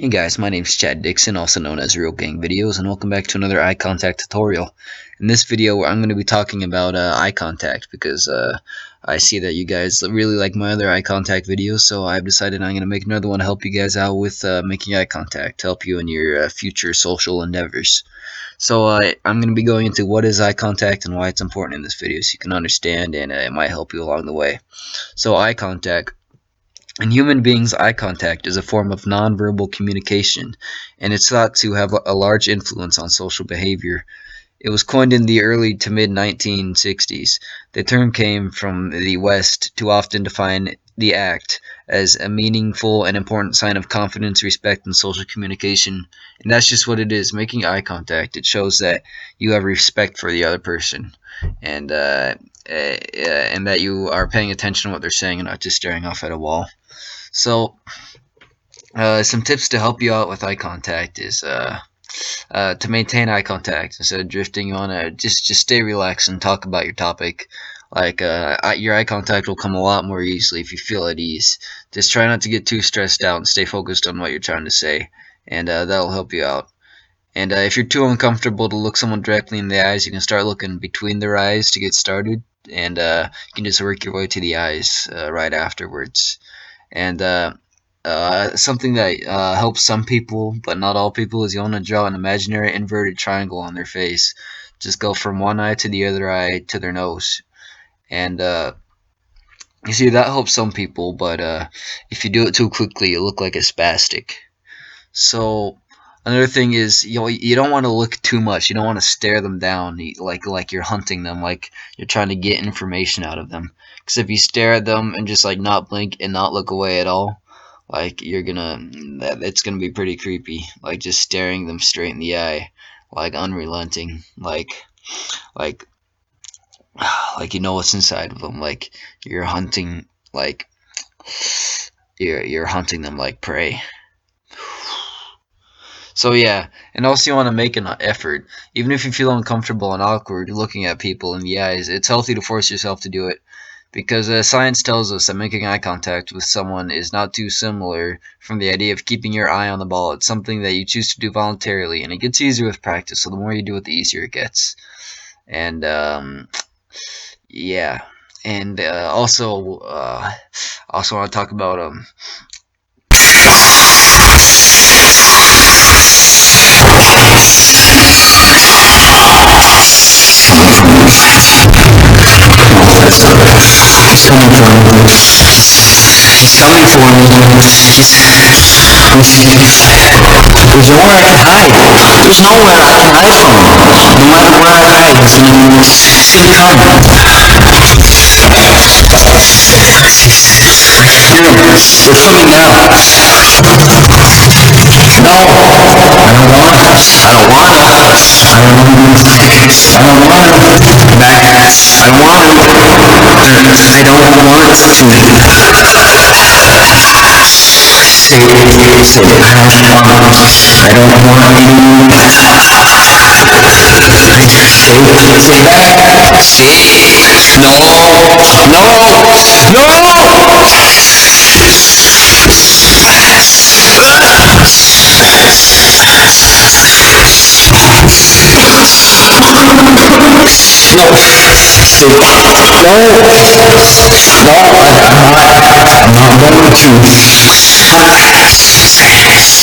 Hey guys, my name is Chad Dixon, also known as Real Gang Videos, and welcome back to another eye contact tutorial. In this video, I'm going to be talking about eye contact because I see that you guys really like my other eye contact videos, so I've decided I'm going to make another one to help you guys out with making eye contact, to help you in your future social endeavors. So I'm going to be going into what is eye contact and why it's important in this video so you can understand, and it might help you along the way. So eye contact. In human beings, eye contact is a form of nonverbal communication, and it's thought to have a large influence on social behavior. It was coined in the early to mid 1960s. The term came from the West to often define the act as a meaningful and important sign of confidence, respect, and social communication. And that's just what it is. Making eye contact, it shows that you have respect for the other person, and that you are paying attention to what they're saying and not just staring off at a wall. So, some tips to help you out with eye contact is to maintain eye contact instead of drifting. You wanna just stay relaxed and talk about your topic. Like your eye contact will come a lot more easily if you feel at ease. Just try not to get too stressed out and stay focused on what you're trying to say, and that'll help you out. And if you're too uncomfortable to look someone directly in the eyes, you can start looking between their eyes to get started, and you can just work your way to the eyes right afterwards. And something that helps some people, but not all people, is you want to draw an imaginary inverted triangle on their face. Just go from one eye to the other eye to their nose. And you see, that helps some people, but if you do it too quickly, you look like a spastic. So another thing is, you don't want to look too much. You don't want to stare them down like you're hunting them, like you're trying to get information out of them. Because if you stare at them and just like not blink and not look away at all, like it's gonna be pretty creepy. Like just staring them straight in the eye, like unrelenting, like like you know what's inside of them. Like you're hunting, like you're hunting them like prey. So yeah, and also you want to make an effort. Even if you feel uncomfortable and awkward looking at people in the eyes, it's healthy to force yourself to do it. Because science tells us that making eye contact with someone is not too similar from the idea of keeping your eye on the ball. It's something that you choose to do voluntarily, and it gets easier with practice, so the more you do it, the easier it gets. And yeah, and also want to talk about coming for me. There's nowhere I can hide. There's nowhere I can hide from. No matter where I hide, it's gonna come. They're coming now. No, I don't wanna. I don't wanna. I don't wanna. Back. I don't want them. I don't want me. Say the crash bombs. I don't want any. Say back. Say no. No, I'm not going to.